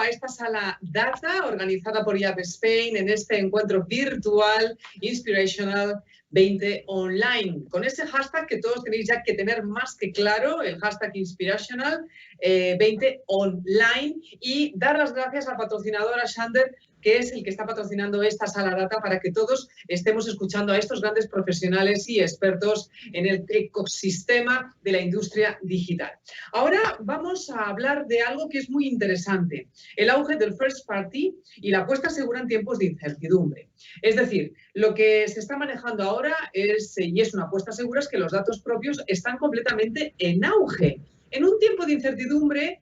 a esta sala Data organizada por IAP Spain en este encuentro virtual Inspirational 20 Online. Con ese hashtag que todos tenéis ya que tener más que claro, el hashtag Inspirational 20 Online, y dar las gracias al patrocinador, a Xander, que es el que está patrocinando esta sala Data para que todos estemos escuchando a estos grandes profesionales y expertos en el ecosistema de la industria digital. Ahora vamos a hablar de algo que es muy interesante, el auge del first party y la puesta segura en tiempos de incertidumbre. Es decir, lo que se está manejando ahora es, y es una apuesta segura, es que los datos propios están completamente en auge. En un tiempo de incertidumbre,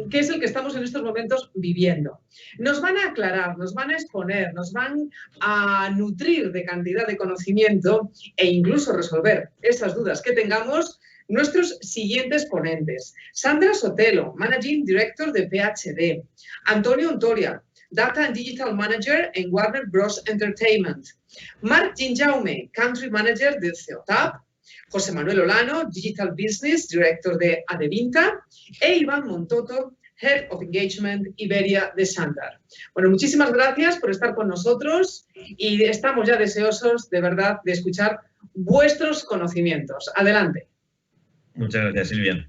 que es el que estamos en estos momentos viviendo. Nos van a aclarar, nos van a exponer, nos van a nutrir de cantidad de conocimiento e incluso resolver esas dudas que tengamos nuestros siguientes ponentes. Sandra Sotelo, Managing Director de PhD. Antonio Ontoria, Data and Digital Manager en Warner Bros. Entertainment. Marc Ginjaume, Country Manager de Ceotap. José Manuel Olano, Digital Business Director de Adevinta, e Iván Montoto, Head of Engagement Iberia de Xandar. Bueno, muchísimas gracias por estar con nosotros y estamos ya deseosos, de verdad, de escuchar vuestros conocimientos. Adelante. Muchas gracias, Silvia.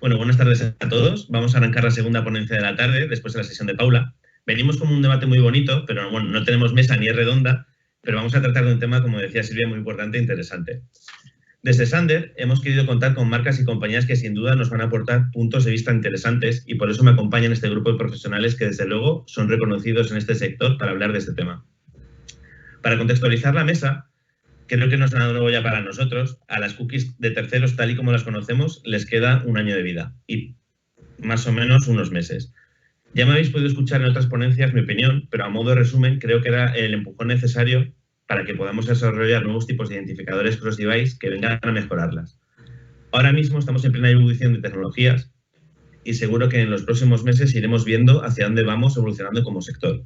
Bueno, buenas tardes a todos. Vamos a arrancar la segunda ponencia de la tarde, después de la sesión de Paula. Venimos con un debate muy bonito, pero bueno, no tenemos mesa ni es redonda, pero vamos a tratar de un tema, como decía Silvia, muy importante e interesante. Desde Xander hemos querido contar con marcas y compañías que sin duda nos van a aportar puntos de vista interesantes y por eso me acompañan este grupo de profesionales que desde luego son reconocidos en este sector para hablar de este tema. Para contextualizar la mesa, creo que no es nada nuevo ya para nosotros. A las cookies de terceros, tal y como las conocemos, les queda un año de vida y más o menos unos meses. Ya me habéis podido escuchar en otras ponencias mi opinión, pero a modo de resumen creo que era el empujón necesario para que podamos desarrollar nuevos tipos de identificadores cross-device que vengan a mejorarlas. Ahora mismo estamos en plena ebullición de tecnologías y seguro que en los próximos meses iremos viendo hacia dónde vamos evolucionando como sector.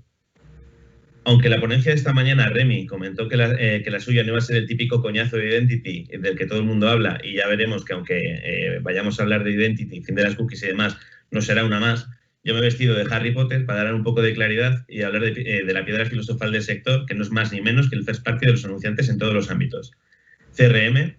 Aunque la ponencia de esta mañana, Remy, comentó que la suya no iba a ser el típico coñazo de Identity del que todo el mundo habla, y ya veremos que aunque vayamos a hablar de Identity, fin de las cookies y demás, no será una más. Yo me he vestido de Harry Potter para dar un poco de claridad y hablar de la piedra filosofal del sector, que no es más ni menos que el first party de los anunciantes en todos los ámbitos. CRM,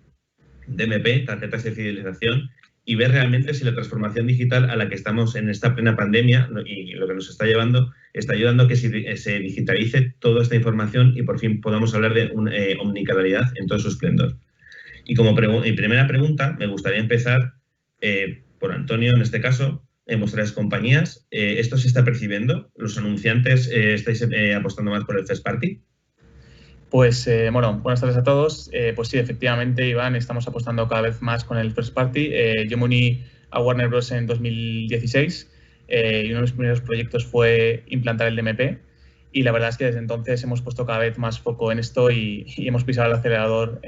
DMP, tarjetas de fidelización, y ver realmente si la transformación digital a la que estamos en esta plena pandemia y lo que nos está llevando, está ayudando a que se digitalice toda esta información y por fin podamos hablar de omnicanalidad en todo su esplendor. Y como primera pregunta, me gustaría empezar por Antonio, en este caso, en vuestras compañías, ¿esto se está percibiendo? ¿Los anunciantes estáis apostando más por el first party? Pues, bueno, buenas tardes a todos. Pues sí, efectivamente, Iván, estamos apostando cada vez más con el first party. Yo me uní a Warner Bros. En 2016 y uno de mis primeros proyectos fue implantar el DMP. Y la verdad es que desde entonces hemos puesto cada vez más foco en esto y hemos pisado el acelerador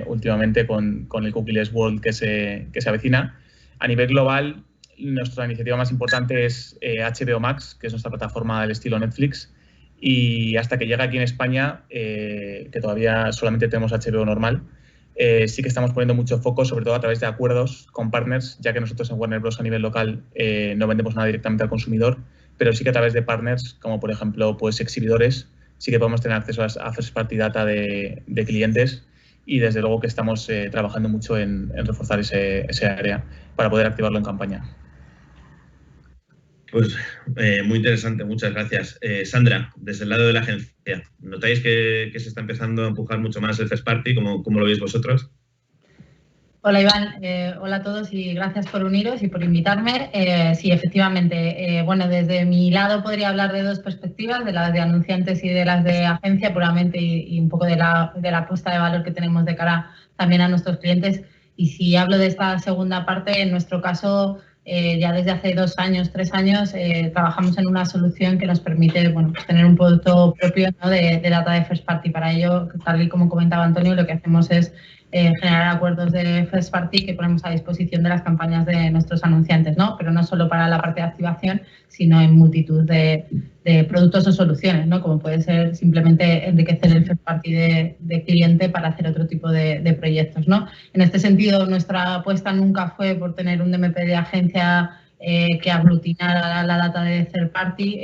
últimamente con el Cookieless World que se avecina. A nivel global, nuestra iniciativa más importante es HBO Max, que es nuestra plataforma del estilo Netflix, y hasta que llega aquí en España, que todavía solamente tenemos HBO normal, sí que estamos poniendo mucho foco, sobre todo a través de acuerdos con partners, ya que nosotros en Warner Bros. A nivel local no vendemos nada directamente al consumidor, pero sí que a través de partners, como por ejemplo pues exhibidores, sí que podemos tener acceso a first party data de clientes. Y desde luego que estamos trabajando mucho en reforzar ese área para poder activarlo en campaña. Pues muy interesante, muchas gracias. Sandra, desde el lado de la agencia, ¿notáis que se está empezando a empujar mucho más el first party? ¿Cómo lo veis vosotros? Hola Iván, hola a todos y gracias por uniros y por invitarme. Sí, efectivamente, bueno, desde mi lado podría hablar de dos perspectivas, de las de anunciantes y de las de agencia puramente y un poco de la apuesta de valor que tenemos de cara también a nuestros clientes. Y si hablo de esta segunda parte, en nuestro caso, ya desde hace 2 años, 3 años, trabajamos en una solución que nos permite pues tener un producto propio, ¿no?, de data de first party. Para ello, tal y como comentaba Antonio, lo que hacemos es generar acuerdos de first party que ponemos a disposición de las campañas de nuestros anunciantes, ¿no? Pero no solo para la parte de activación, sino en multitud de productos o soluciones, ¿no? Como puede ser simplemente enriquecer el first party de cliente para hacer otro tipo de proyectos, ¿no? En este sentido, nuestra apuesta nunca fue por tener un DMP de agencia que aglutinar la data de third party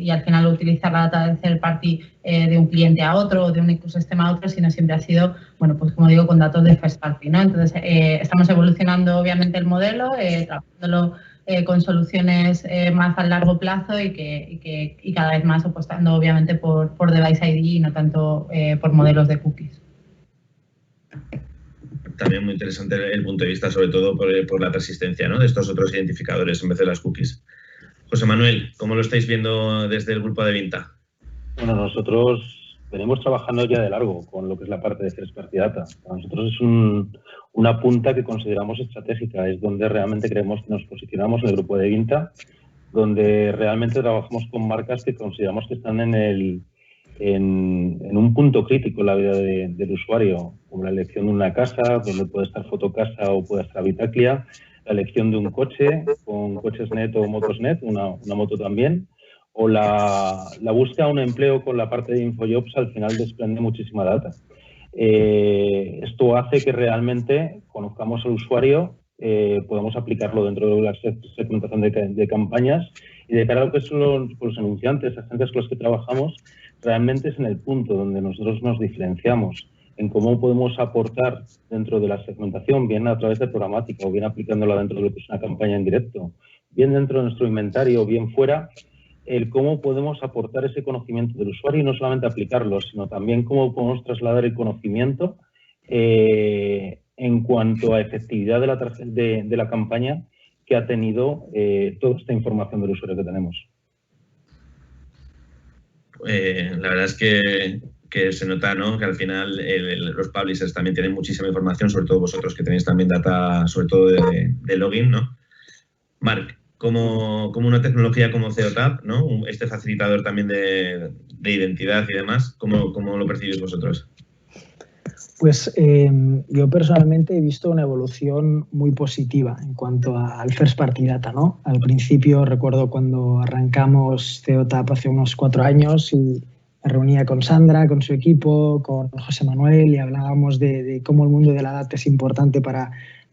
y al final utilizar la data de third party de un cliente a otro o de un ecosistema a otro, sino siempre ha sido, bueno, pues como digo, con datos de first party, ¿no? Entonces, estamos evolucionando obviamente el modelo, trabajándolo con soluciones más a largo plazo y cada vez más apostando obviamente por device ID y no tanto por modelos de cookies. También muy interesante el punto de vista, sobre todo por la persistencia, ¿no?, de estos otros identificadores en vez de las cookies. José Manuel, ¿cómo lo estáis viendo desde el grupo de Vinta? Bueno, nosotros venimos trabajando ya de largo con lo que es la parte de first party data. Para nosotros es una punta que consideramos estratégica, es donde realmente creemos que nos posicionamos en el grupo de Vinta, donde realmente trabajamos con marcas que consideramos que están en un punto crítico en la vida del usuario, como la elección de una casa, donde puede estar Fotocasa o puede estar Habitaclia, la elección de un coche, con Cochesnet o Motosnet, una moto también, o la búsqueda de un empleo con la parte de InfoJobs, al final desprende muchísima data. Esto hace que realmente conozcamos al usuario, podamos aplicarlo dentro de la segmentación de campañas y de cara a lo que son los anunciantes, agentes con los que trabajamos, realmente es en el punto donde nosotros nos diferenciamos en cómo podemos aportar dentro de la segmentación, bien a través de programática o bien aplicándola dentro de lo que es una campaña en directo, bien dentro de nuestro inventario o bien fuera, el cómo podemos aportar ese conocimiento del usuario y no solamente aplicarlo, sino también cómo podemos trasladar el conocimiento en cuanto a efectividad de la campaña que ha tenido toda esta información del usuario que tenemos. La verdad es que se nota, ¿no?, que al final los publishers también tienen muchísima información, sobre todo vosotros que tenéis también data, sobre todo de login, ¿no? Marc, como una tecnología como CEOTAP, ¿no?, este facilitador también de identidad y demás, ¿cómo lo percibís vosotros? Pues yo personalmente he visto una evolución muy positiva en cuanto al first party data, ¿no? Al principio recuerdo cuando arrancamos CEOTAP hace unos 4 años y me reunía con Sandra, con su equipo, con José Manuel y hablábamos de cómo el mundo de la data es importante para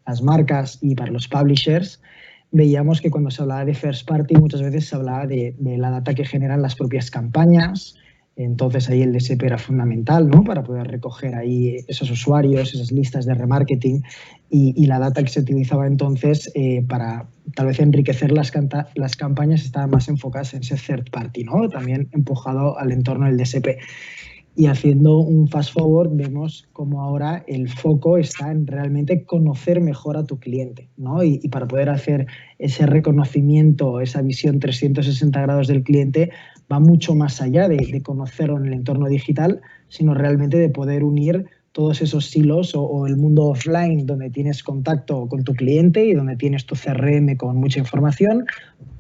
las marcas y para los publishers. Veíamos que cuando se hablaba de first party muchas veces se hablaba de la data que generan las propias campañas. Entonces ahí el DSP era fundamental, ¿no?, para poder recoger ahí esos usuarios, esas listas de remarketing y la data que se utilizaba entonces para tal vez enriquecer las campañas estaban más enfocadas en ese third party, ¿no?, también empujado al entorno del DSP. Y haciendo un fast forward vemos como ahora el foco está en realmente conocer mejor a tu cliente, ¿no? Y para poder hacer ese reconocimiento, esa visión 360 grados del cliente, va mucho más allá de conocerlo en el entorno digital, sino realmente de poder unir todos esos silos o el mundo offline donde tienes contacto con tu cliente y donde tienes tu CRM con mucha información,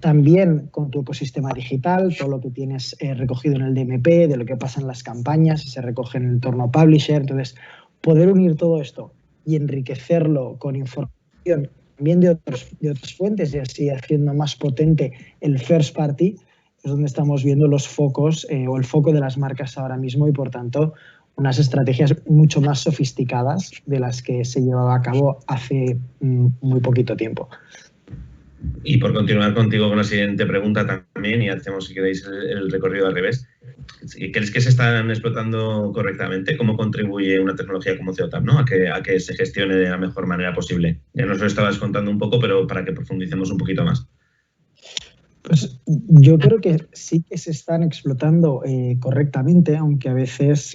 también con tu ecosistema digital, todo lo que tienes recogido en el DMP, de lo que pasa en las campañas, se recoge en el entorno publisher. Entonces, poder unir todo esto y enriquecerlo con información también de otras fuentes y así haciendo más potente el first party, es donde estamos viendo los focos o el foco de las marcas ahora mismo y, por tanto, unas estrategias mucho más sofisticadas de las que se llevaba a cabo hace muy poquito tiempo. Y por continuar contigo con la siguiente pregunta también, y hacemos, si queréis, el recorrido al revés. ¿Crees que se están explotando correctamente? ¿Cómo contribuye una tecnología como CEOTAP, ¿no?, a que se gestione de la mejor manera posible? Ya nos lo estabas contando un poco, pero para que profundicemos un poquito más. Pues yo creo que sí que se están explotando correctamente, aunque a veces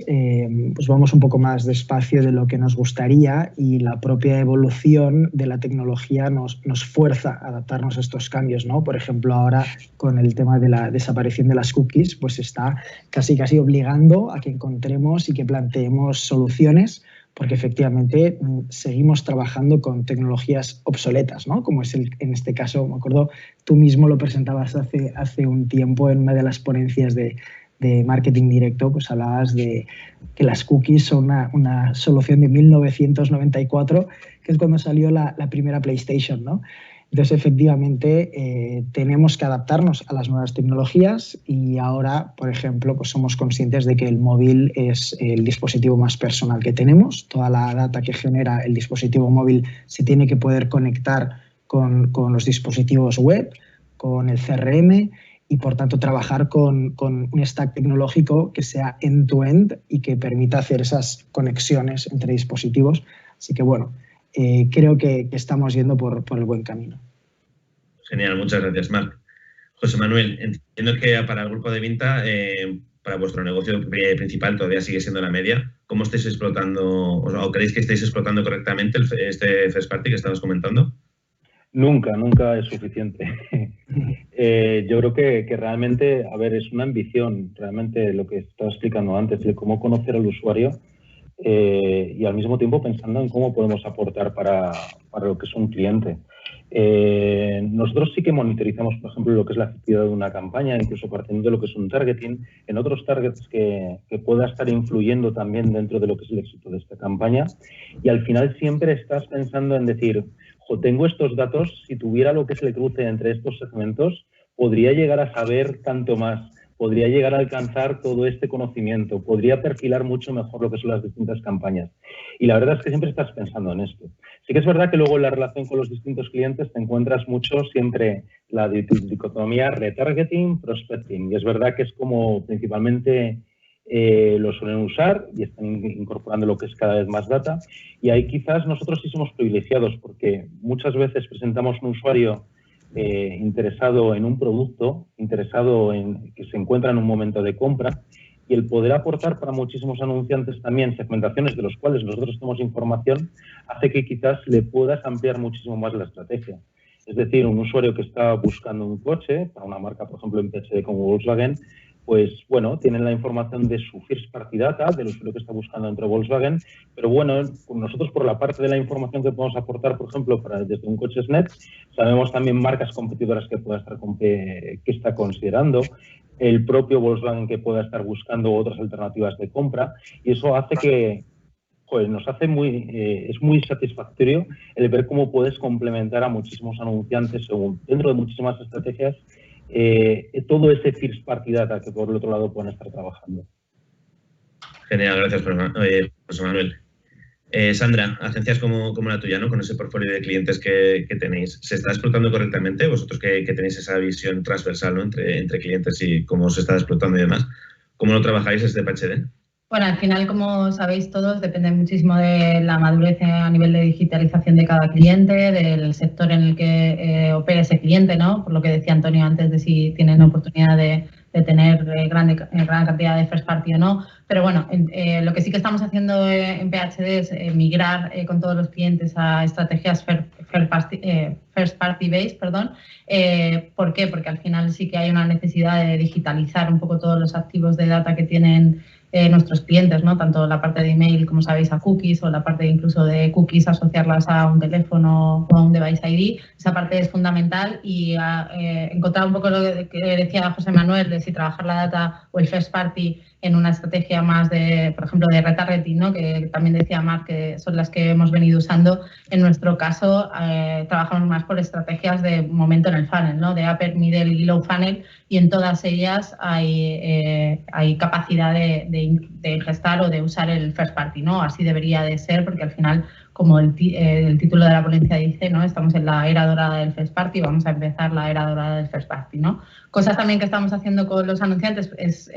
pues vamos un poco más despacio de lo que nos gustaría y la propia evolución de la tecnología nos fuerza a adaptarnos a estos cambios, ¿no? Por ejemplo, ahora con el tema de la desaparición de las cookies, pues está casi obligando a que encontremos y que planteemos soluciones, porque efectivamente seguimos trabajando con tecnologías obsoletas, ¿no? Como es en este caso, me acuerdo, tú mismo lo presentabas hace un tiempo en una de las ponencias de marketing directo, pues hablabas de que las cookies son una solución de 1994, que es cuando salió la primera PlayStation, ¿no? Entonces, efectivamente, tenemos que adaptarnos a las nuevas tecnologías y ahora, por ejemplo, pues somos conscientes de que el móvil es el dispositivo más personal que tenemos. Toda la data que genera el dispositivo móvil se tiene que poder conectar con los dispositivos web, con el CRM y, por tanto, trabajar con un stack tecnológico que sea end-to-end y que permita hacer esas conexiones entre dispositivos. Así que, bueno, creo que estamos yendo por el buen camino. Genial, muchas gracias, Marc. José Manuel, entiendo que para el grupo de Vinta, para vuestro negocio principal todavía sigue siendo la media. ¿Cómo estáis explotando o creéis que estáis explotando correctamente este first party que estabas comentando? Nunca es suficiente. Yo creo que realmente, a ver, es una ambición, realmente lo que estaba explicando antes, de cómo conocer al usuario y al mismo tiempo pensando en cómo podemos aportar para lo que es un cliente. Nosotros sí que monitorizamos, por ejemplo, lo que es la efectividad de una campaña, incluso partiendo de lo que es un targeting, en otros targets que pueda estar influyendo también dentro de lo que es el éxito de esta campaña. Y al final siempre estás pensando en decir, tengo estos datos, si tuviera lo que es el cruce entre estos segmentos, podría llegar a saber tanto más, podría llegar a alcanzar todo este conocimiento, podría perfilar mucho mejor lo que son las distintas campañas. Y la verdad es que siempre estás pensando en esto. Sí que es verdad que luego en la relación con los distintos clientes te encuentras mucho siempre la dicotomía retargeting, prospecting. Y es verdad que es como principalmente lo suelen usar y están incorporando lo que es cada vez más data. Y ahí quizás nosotros sí somos privilegiados porque muchas veces presentamos un usuario interesado en un producto, interesado en que se encuentra en un momento de compra, y el poder aportar para muchísimos anunciantes también segmentaciones de los cuales nosotros tenemos información hace que quizás le puedas ampliar muchísimo más la estrategia. Es decir, un usuario que está buscando un coche para una marca, por ejemplo, en PHD como Volkswagen, pues bueno, tienen la información de su first party data, del usuario que está buscando dentro de Volkswagen, pero bueno, nosotros por la parte de la información que podemos aportar, por ejemplo, desde un coche SNET, sabemos también marcas competidoras que pueda estar que está considerando, el propio Volkswagen que pueda estar buscando otras alternativas de compra, y eso hace que nos hace es muy satisfactorio el ver cómo puedes complementar a muchísimos anunciantes dentro de muchísimas estrategias todo ese first party data que por el otro lado pueden estar trabajando. Genial, gracias, José Manuel. Sandra, agencias como la tuya, ¿no? Con ese portfolio de clientes que tenéis, ¿se está explotando correctamente? Vosotros que tenéis esa visión transversal, ¿no? entre clientes y cómo se está explotando y demás, ¿cómo lo trabajáis desde PHD? Bueno, al final, como sabéis todos, depende muchísimo de la madurez a nivel de digitalización de cada cliente, del sector en el que opera ese cliente, ¿no? Por lo que decía Antonio antes de si tienen oportunidad de tener gran cantidad de first party o no. Pero bueno, lo que sí que estamos haciendo en PHD es migrar con todos los clientes a estrategias first party based, perdón. ¿Por qué? Porque al final sí que hay una necesidad de digitalizar un poco todos los activos de data que tienen nuestros clientes, ¿no? Tanto la parte de email, como sabéis, a cookies, o la parte incluso de cookies, asociarlas a un teléfono o a un device ID. Esa parte es fundamental y encontrar un poco lo que decía José Manuel, de si trabajar la data o el first party en una estrategia más de, por ejemplo, de retargeting, ¿no? Que también decía Marc, que son las que hemos venido usando. En nuestro caso, trabajamos más por estrategias de momento en el funnel, ¿no? De upper, middle y low funnel, y en todas ellas hay capacidad de gestar o de usar el first party, ¿no? Así debería de ser, porque al final, como el título de la ponencia dice, ¿no? Estamos en la era dorada del first party, vamos a empezar la era dorada del first party, ¿no? Cosas también que estamos haciendo con los anunciantes es,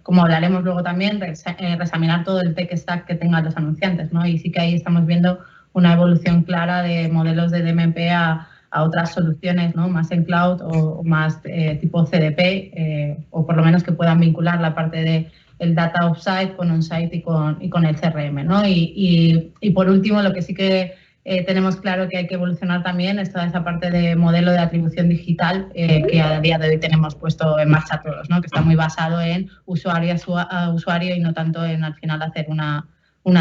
como hablaremos luego también, reexaminar todo el tech stack que tengan los anunciantes, ¿no? Y sí que ahí estamos viendo una evolución clara de modelos de DMP a otras soluciones, ¿no? Más en cloud o más tipo CDP, o por lo menos que puedan vincular la parte de el data offsite con onsite y con el CRM, ¿no? Y por último, lo que sí que tenemos claro que hay que evolucionar también es toda esa parte de modelo de atribución digital que a día de hoy tenemos puesto en marcha todos, ¿no? Que está muy basado en usuario a usuario y no tanto en al final hacer una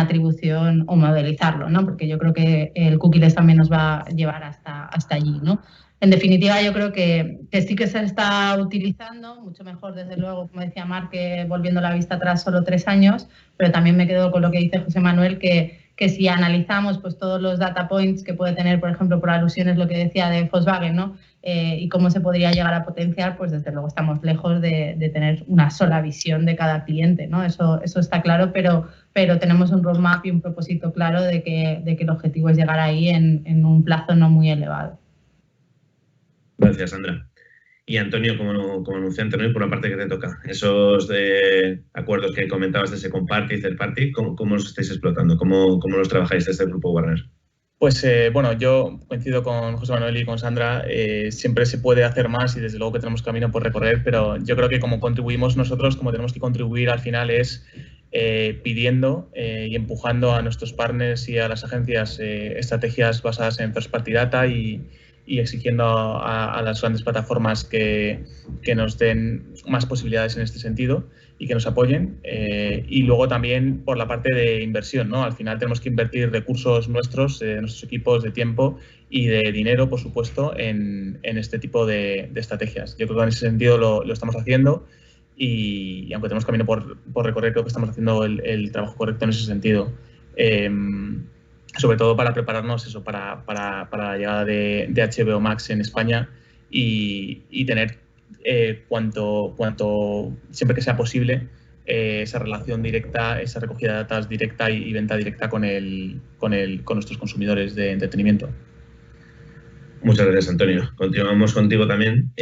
atribución o modelizarlo, ¿no? Porque yo creo que el cookies también nos va a llevar hasta allí, ¿no? En definitiva, yo creo que sí que se está utilizando, mucho mejor, desde luego, como decía Marc, que volviendo la vista atrás solo 3 años, pero también me quedo con lo que dice José Manuel, que si analizamos pues todos los data points que puede tener, por ejemplo, por alusiones, lo que decía de Volkswagen, ¿no? Y cómo se podría llegar a potenciar, pues desde luego estamos lejos de tener una sola visión de cada cliente, ¿no? Eso está claro, pero tenemos un roadmap y un propósito claro de que el objetivo es llegar ahí en un plazo no muy elevado. gracias, Sandra. Y Antonio, como anunciante, ¿no? Por la parte que te toca, esos acuerdos que comentabas de second party y third party, ¿cómo los estáis explotando? ¿Cómo los trabajáis desde el grupo Warner? Pues bueno, yo coincido con José Manuel y con Sandra, siempre se puede hacer más y desde luego que tenemos camino por recorrer, pero yo creo que como contribuimos nosotros, como tenemos que contribuir al final es pidiendo y empujando a nuestros partners y a las agencias estrategias basadas en first party data y exigiendo a las grandes plataformas que nos den más posibilidades en este sentido y que nos apoyen. Y luego también por la parte de inversión, ¿no? Al final tenemos que invertir recursos nuestros, nuestros equipos de tiempo y de dinero, por supuesto, en este tipo de estrategias. Yo creo que en ese sentido lo estamos haciendo y aunque tenemos camino por recorrer, creo que estamos haciendo el trabajo correcto en ese sentido. Sobre todo para prepararnos eso, para la llegada de HBO Max en España y tener cuanto siempre que sea posible esa relación directa, esa recogida de datos directa y venta directa con nuestros consumidores de entretenimiento. Muchas gracias, Antonio. Continuamos contigo también.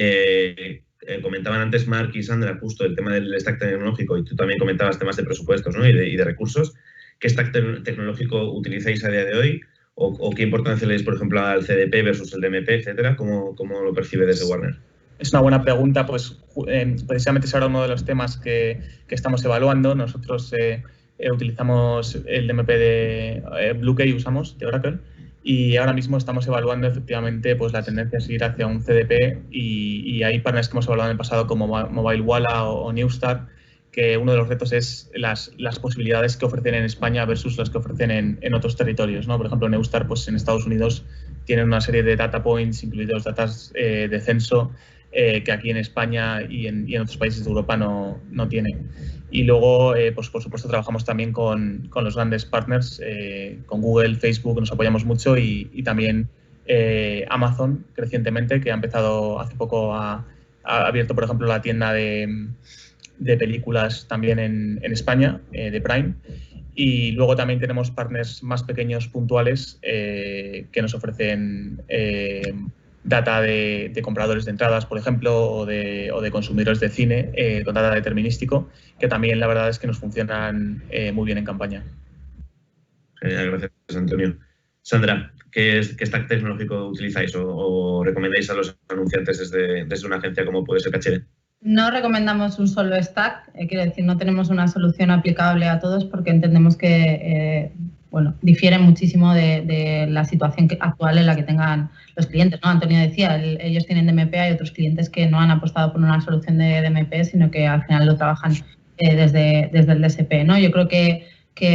Comentaban antes Marc y Sandra justo el tema del stack tecnológico y tú también comentabas temas de presupuestos, ¿no? y de recursos. ¿Qué stack tecnológico utilizáis a día de hoy? ¿O qué importancia le dais, por ejemplo, al CDP versus el DMP, etcétera? ¿Cómo lo percibe desde Warner? Es una buena pregunta, pues precisamente es ahora uno de los temas que estamos evaluando. Nosotros utilizamos el DMP de Bluecay, usamos de Oracle, y ahora mismo estamos evaluando efectivamente pues la tendencia es ir hacia un CDP y hay partners que hemos evaluado en el pasado como Mobile Walla o Newstar, que uno de los retos es las posibilidades que ofrecen en España versus las que ofrecen en otros territorios, ¿no? Por ejemplo, Newstar pues en Estados Unidos tienen una serie de data points, incluidos datos de censo, que aquí en España y en otros países de Europa no tienen. Y luego, pues por supuesto, trabajamos también con los grandes partners, con Google, Facebook, nos apoyamos mucho y también Amazon crecientemente, que ha empezado hace poco, ha abierto, por ejemplo, la tienda de películas también en España, de Prime. Y luego también tenemos partners más pequeños, puntuales, que nos ofrecen data de compradores de entradas, por ejemplo, o de consumidores de cine, con data determinístico, que también la verdad es que nos funcionan muy bien en campaña. Gracias, Antonio. Sandra, ¿qué stack tecnológico utilizáis o recomendáis a los anunciantes desde una agencia como puede ser Cachere? No recomendamos un solo stack, quiero decir, no tenemos una solución aplicable a todos porque entendemos que difiere muchísimo de la situación actual en la que tengan los clientes, ¿no? Antonio decía, ellos tienen DMP, hay otros clientes que no han apostado por una solución de DMP, sino que al final lo trabajan desde el DSP, ¿no? Yo creo que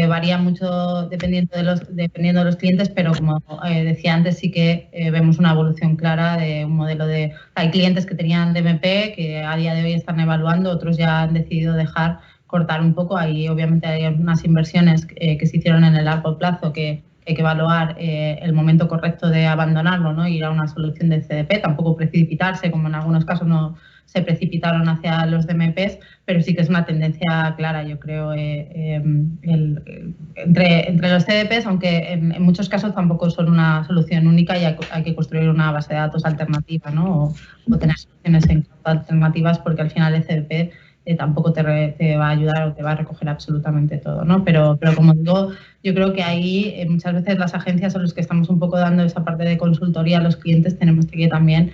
varía mucho dependiendo de los clientes, pero como decía antes, sí que vemos una evolución clara de un modelo de... Hay clientes que tenían DMP que a día de hoy están evaluando, otros ya han decidido cortar un poco. Ahí obviamente hay unas inversiones que se hicieron en el largo plazo que hay que evaluar el momento correcto de abandonarlo, ¿no? Ir a una solución de CDP, tampoco precipitarse, como en algunos casos no se precipitaron hacia los DMPs, pero sí que es una tendencia clara, yo creo, entre los CDPs, aunque en muchos casos tampoco son una solución única y hay que construir una base de datos alternativa, ¿no? O tener soluciones alternativas, porque al final el CDP tampoco te va a ayudar o te va a recoger absolutamente todo, ¿no? Pero como digo, yo creo que ahí muchas veces las agencias son los que estamos un poco dando esa parte de consultoría a los clientes, tenemos que también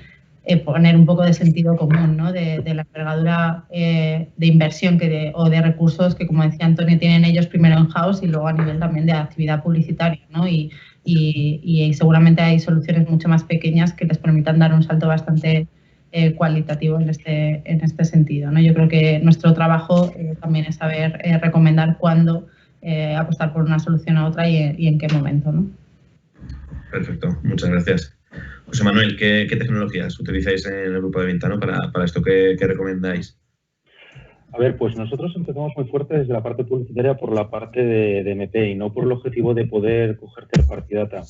poner un poco de sentido común, ¿no? De la envergadura de inversión o de recursos que, como decía Antonio, tienen ellos primero in-house y luego a nivel también de actividad publicitaria, ¿no? Y seguramente hay soluciones mucho más pequeñas que les permitan dar un salto bastante cualitativo en este sentido, ¿no? Yo creo que nuestro trabajo también es saber recomendar cuándo apostar por una solución a otra y en qué momento, ¿no? Perfecto, muchas gracias. José Manuel, ¿qué tecnologías utilizáis en el grupo de venta, ¿no? para esto que recomendáis? A ver, pues nosotros empezamos muy fuerte desde la parte publicitaria por la parte de DMP y no por el objetivo de poder coger third party data.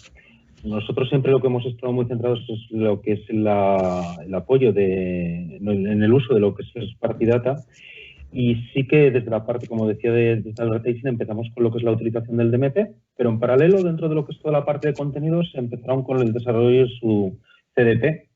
Nosotros siempre lo que hemos estado muy centrados es lo que es el apoyo en el uso de lo que es first party data. Y sí que desde la parte, como decía, de advertising empezamos con lo que es la utilización del DMP, pero en paralelo, dentro de lo que es toda la parte de contenidos, empezaron con el desarrollo de su CDP.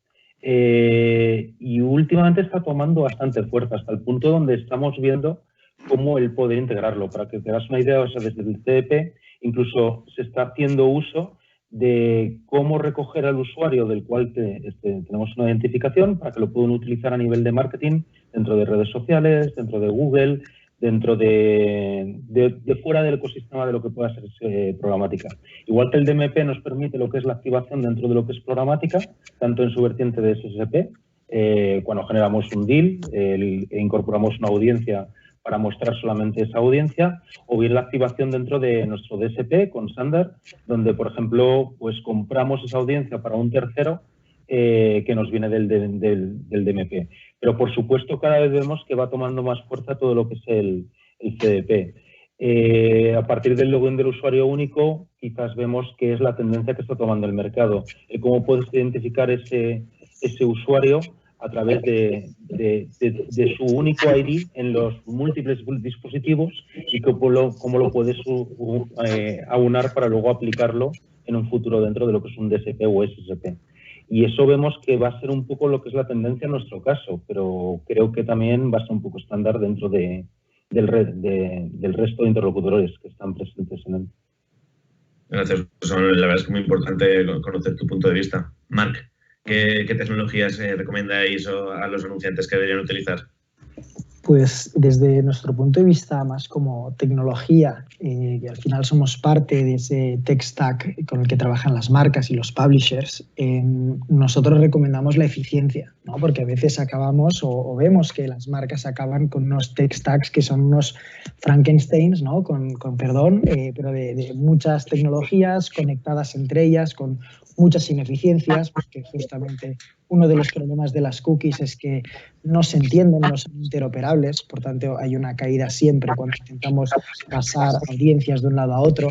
Y últimamente está tomando bastante fuerza, hasta el punto donde estamos viendo cómo el poder integrarlo. Para que te hagas una idea, o sea, desde el CDP incluso se está haciendo uso de cómo recoger al usuario del cual tenemos una identificación para que lo puedan utilizar a nivel de marketing dentro de redes sociales, dentro de Google, dentro de fuera del ecosistema de lo que pueda ser programática. Igual que el DMP nos permite lo que es la activación dentro de lo que es programática, tanto en su vertiente de SSP, cuando generamos un deal e incorporamos una audiencia para mostrar solamente esa audiencia, o bien la activación dentro de nuestro DSP con Sandar, donde, por ejemplo, pues compramos esa audiencia para un tercero que nos viene del DMP. Pero, por supuesto, cada vez vemos que va tomando más fuerza todo lo que es el CDP. A partir del login del usuario único, quizás vemos que es la tendencia que está tomando el mercado. Cómo puedes identificar ese usuario a través de su único ID en los múltiples dispositivos y cómo lo puedes aunar para luego aplicarlo en un futuro dentro de lo que es un DSP o SSP. Y eso vemos que va a ser un poco lo que es la tendencia en nuestro caso, pero creo que también va a ser un poco estándar dentro del resto de interlocutores que están presentes en él. Gracias, José. La verdad es que es muy importante conocer tu punto de vista. Marc, ¿qué tecnologías recomendáis a los anunciantes que deberían utilizar? Pues desde nuestro punto de vista más como tecnología, que al final somos parte de ese tech stack con el que trabajan las marcas y los publishers, nosotros recomendamos la eficiencia, ¿no? Porque a veces acabamos o vemos que las marcas acaban con unos tech stacks que son unos Frankensteins, ¿no? Con perdón, pero de muchas tecnologías conectadas entre ellas, con muchas ineficiencias, porque justamente uno de los problemas de las cookies es que no se entienden, no son interoperables, por tanto hay una caída siempre cuando intentamos pasar audiencias de un lado a otro.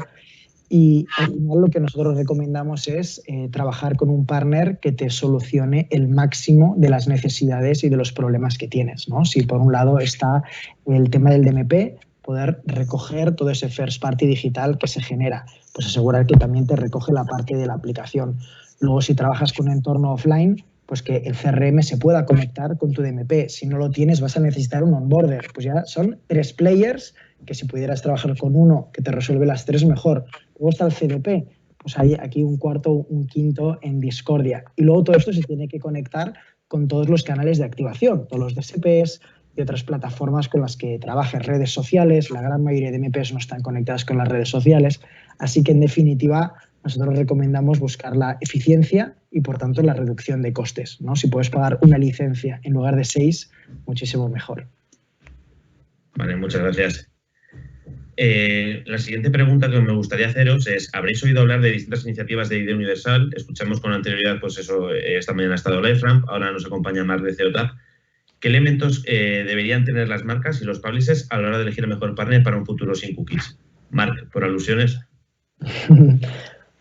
Y al final lo que nosotros recomendamos es trabajar con un partner que te solucione el máximo de las necesidades y de los problemas que tienes, ¿no? Si por un lado está el tema del DMP, poder recoger todo ese first party digital que se genera, pues asegurar que también te recoge la parte de la aplicación. Luego, si trabajas con un entorno offline, pues que el CRM se pueda conectar con tu DMP. Si no lo tienes, vas a necesitar un onboarder. Pues ya son 3 players que si pudieras trabajar con uno que te resuelve las 3, mejor. Luego está el CDP, pues hay aquí un cuarto, un quinto en discordia. Y luego todo esto se tiene que conectar con todos los canales de activación, todos los DSPs, y otras plataformas con las que trabajas, redes sociales. La gran mayoría de DMPs no están conectadas con las redes sociales, así que en definitiva nosotros recomendamos buscar la eficiencia y por tanto la reducción de costes, ¿no? Si puedes pagar una licencia en lugar de 6, muchísimo mejor. Vale, muchas gracias. La siguiente pregunta que me gustaría haceros es, ¿habréis oído hablar de distintas iniciativas de ID Universal? Escuchamos con anterioridad, pues eso, esta mañana ha estado LiveRamp, ahora nos acompaña Marc de CEOTAP. ¿Qué elementos deberían tener las marcas y los publishers a la hora de elegir el mejor partner para un futuro sin cookies? Marc, por alusiones.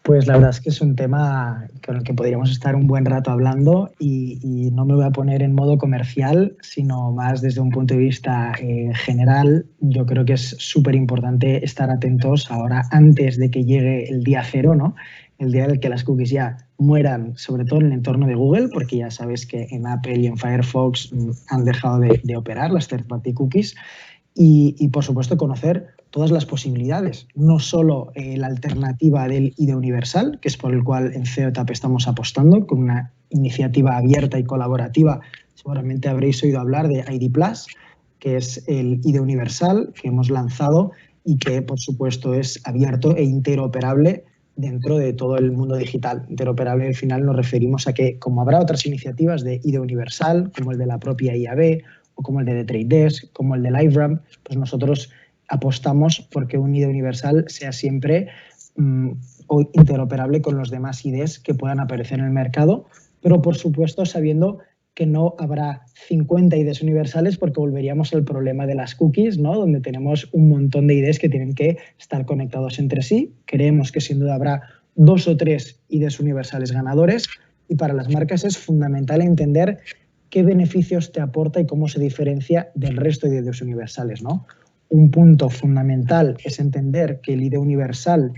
Pues la verdad es que es un tema con el que podríamos estar un buen rato hablando y no me voy a poner en modo comercial, sino más desde un punto de vista general. Yo creo que es súper importante estar atentos ahora antes de que llegue el día cero, ¿no? El día en el que las cookies ya mueran, sobre todo en el entorno de Google, porque ya sabes que en Apple y en Firefox han dejado de operar las third-party cookies. Y, por supuesto, conocer todas las posibilidades, no solo la alternativa del ID universal, que es por el cual en CEOTAP estamos apostando, con una iniciativa abierta y colaborativa. Seguramente habréis oído hablar de ID Plus, que es el ID universal que hemos lanzado y que, por supuesto, es abierto e interoperable dentro de todo el mundo digital. Interoperable, al final, nos referimos a que, como habrá otras iniciativas de ID universal, como el de la propia IAB, o como el de The Trade Desk, como el de LiveRamp, pues nosotros apostamos porque un ID universal sea siempre interoperable con los demás IDs que puedan aparecer en el mercado, pero por supuesto sabiendo que no habrá 50 IDs universales porque volveríamos al problema de las cookies, ¿no? Donde tenemos un montón de IDs que tienen que estar conectados entre sí. Creemos que sin duda habrá 2 o 3 IDs universales ganadores y para las marcas es fundamental entender qué beneficios te aporta y cómo se diferencia del resto de IDs universales, ¿no? Un punto fundamental es entender que el ID universal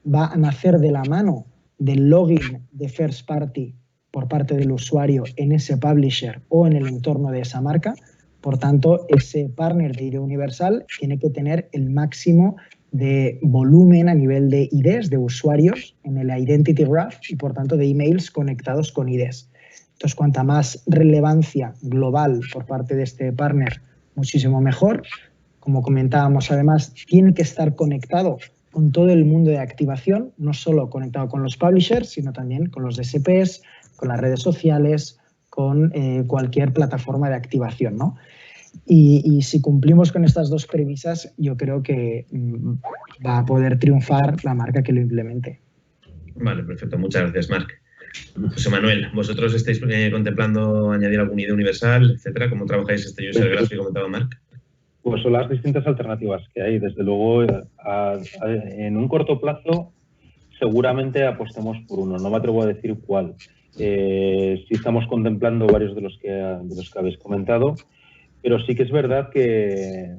va a nacer de la mano del login de first party por parte del usuario en ese publisher o en el entorno de esa marca. Por tanto, ese partner de ID universal tiene que tener el máximo de volumen a nivel de IDs, de usuarios en el Identity Graph y, por tanto, de emails conectados con IDs. Entonces, cuanta más relevancia global por parte de este partner, muchísimo mejor. Como comentábamos, además, tiene que estar conectado con todo el mundo de activación, no solo conectado con los publishers, sino también con los DSPs, con las redes sociales, con cualquier plataforma de activación, ¿no? Y si cumplimos con estas dos premisas, yo creo que va a poder triunfar la marca que lo implemente. Vale, perfecto. Muchas gracias, Marc. José Manuel, ¿vosotros estáis contemplando añadir algún ID universal, etcétera? ¿Cómo trabajáis este user graph que comentaba Marc? Pues son las distintas alternativas que hay. Desde luego, en un corto plazo, seguramente apostemos por uno. No me atrevo a decir cuál. Sí estamos contemplando varios de los que habéis comentado, pero sí que es verdad que,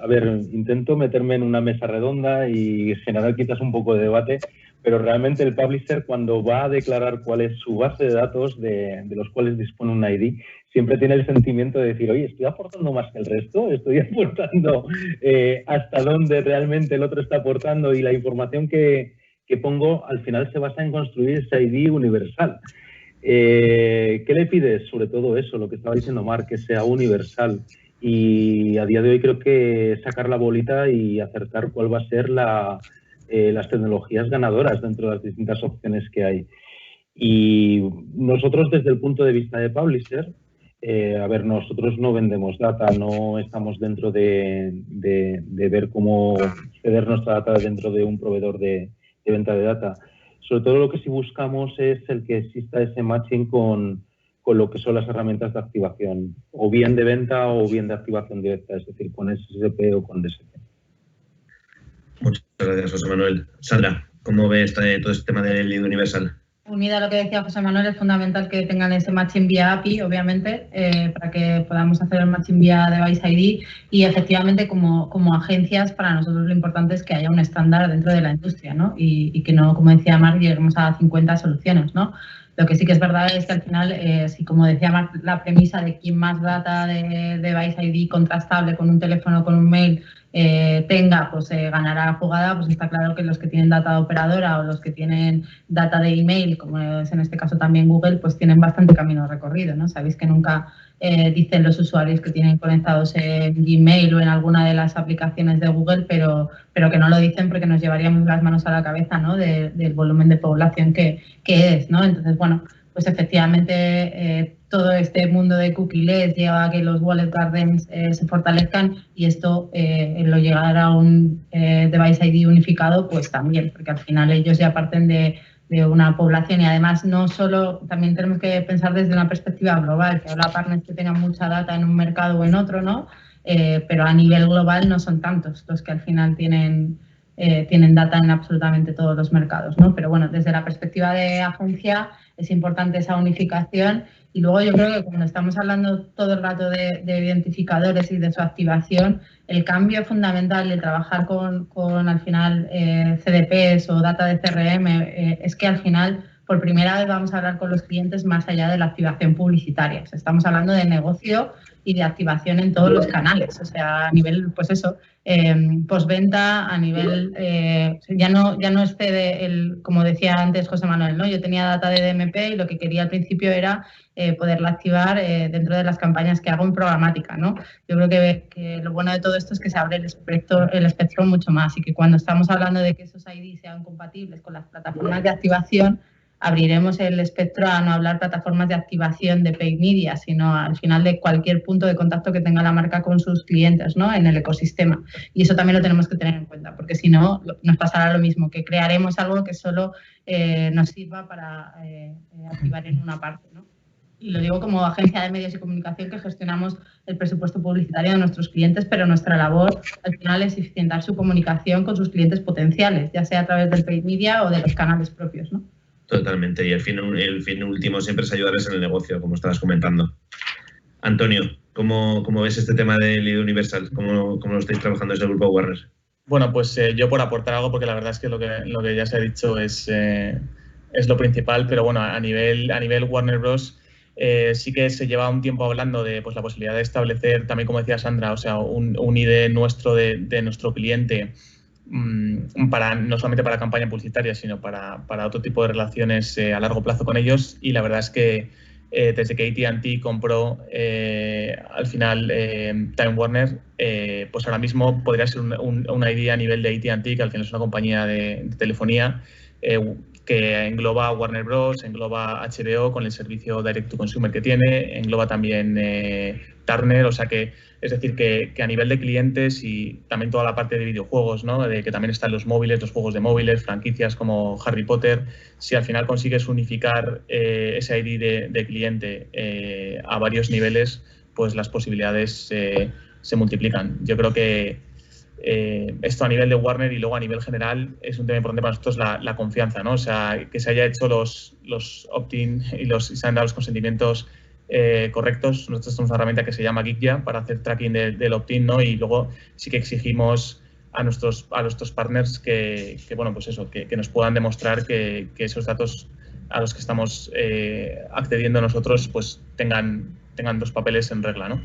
a ver, intento meterme en una mesa redonda y generar quizás un poco de debate, pero realmente el publisher, cuando va a declarar cuál es su base de datos de los cuales dispone un ID, siempre tiene el sentimiento de decir, oye, ¿estoy aportando más que el resto? ¿Estoy aportando hasta dónde realmente el otro está aportando? Y la información que pongo al final se basa en construir ese ID universal. ¿Qué le pides? Sobre todo eso, lo que estaba diciendo Marc, que sea universal. Y a día de hoy creo que sacar la bolita y acertar cuál va a ser las tecnologías ganadoras dentro de las distintas opciones que hay. Y nosotros, desde el punto de vista de publisher, a ver, nosotros no vendemos data, no estamos dentro de ver cómo ceder nuestra data dentro de un proveedor de venta de data. Sobre todo lo que sí buscamos es el que exista ese matching con lo que son las herramientas de activación, o bien de venta o bien de activación directa, es decir, con SSP o con DSP. Muchas gracias, José Manuel. Sandra, ¿cómo ves todo este tema del ID universal? Unida a lo que decía José Manuel, es fundamental que tengan ese matching vía API, obviamente, para que podamos hacer el matching vía Device ID, y efectivamente como agencias para nosotros lo importante es que haya un estándar dentro de la industria, ¿no? Y que no, como decía Marc, lleguemos a 50 soluciones, ¿no? Lo que sí que es verdad es que al final, si como decía Marc, la premisa de quien más data de Device ID contrastable con un teléfono, con un mail, tenga, pues ganará la jugada, pues está claro que los que tienen data de operadora o los que tienen data de email, como es en este caso también Google, pues tienen bastante camino recorrido, ¿no? Sabéis que nunca dicen los usuarios que tienen conectados en Gmail o en alguna de las aplicaciones de Google, pero que no lo dicen porque nos llevaríamos las manos a la cabeza, ¿no? Del volumen de población que es, ¿no? Entonces, bueno, pues efectivamente todo este mundo de cookies lleva a que los wallet gardens se fortalezcan, y esto, lo llegar a un Device ID unificado, pues también, porque al final ellos ya parten de una población, y además no solo, también tenemos que pensar desde una perspectiva global, que habrá partners que tengan mucha data en un mercado o en otro, ¿no? Pero a nivel global no son tantos los que al final tienen data en absolutamente todos los mercados, ¿no? Pero bueno, desde la perspectiva de agencia es importante esa unificación. Y luego yo creo que cuando estamos hablando todo el rato de identificadores y de su activación, el cambio fundamental de trabajar con al final CDPs o data de CRM es que al final por primera vez vamos a hablar con los clientes más allá de la activación publicitaria. O sea, estamos hablando de negocio y de activación en todos los canales. O sea, a nivel, pues eso, postventa, a nivel, ya no excede como decía antes José Manuel, ¿no? Yo tenía data de DMP y lo que quería al principio era poderla activar dentro de las campañas que hago en programática, ¿no? Yo creo que lo bueno de todo esto es que se abre el espectro mucho más, y que cuando estamos hablando de que esos ID sean compatibles con las plataformas de activación, abriremos el espectro a no hablar plataformas de activación de paid media, sino al final de cualquier punto de contacto que tenga la marca con sus clientes, ¿no? En el ecosistema. Y eso también lo tenemos que tener en cuenta, porque si no, nos pasará lo mismo, que crearemos algo que solo nos sirva para activar en una parte, ¿no? Y lo digo como agencia de medios y comunicación, que gestionamos el presupuesto publicitario de nuestros clientes, pero nuestra labor al final es eficientar su comunicación con sus clientes potenciales, ya sea a través del paid media o de los canales propios, ¿no? Totalmente, y el fin último siempre es ayudarles en el negocio, como estabas comentando. Antonio, ¿cómo ves este tema del ID universal? ¿Cómo lo estáis trabajando desde el Grupo Warner? Bueno, pues yo por aportar algo, porque la verdad es que lo que ya se ha dicho es es lo principal, pero bueno, a nivel Warner Bros. Sí que se lleva un tiempo hablando de pues, la posibilidad de establecer, también como decía Sandra, o sea, un ID nuestro de nuestro cliente, no solamente para campaña publicitaria, sino para otro tipo de relaciones a largo plazo con ellos. Y la verdad es que desde que AT&T compró al final Time Warner, pues ahora mismo podría ser un ID a nivel de AT&T, que al final es una compañía de telefonía, que engloba Warner Bros., engloba HBO con el servicio Direct to Consumer que tiene, engloba también Turner, o sea que es decir que a nivel de clientes y también toda la parte de videojuegos, ¿no? De que también están los móviles, los juegos de móviles, franquicias como Harry Potter, si al final consigues unificar ese ID de cliente a varios niveles, pues las posibilidades se multiplican. Yo creo que esto a nivel de Warner y luego a nivel general es un tema importante para nosotros la confianza, ¿no? O sea, que se haya hecho los opt-in y se han dado los consentimientos correctos. Nosotros tenemos una herramienta que se llama Geekya para hacer tracking del opt-in, ¿no? Y luego sí que exigimos a nuestros partners que bueno, pues eso, que nos puedan demostrar que esos datos a los que estamos accediendo nosotros pues tengan los papeles en regla, ¿no?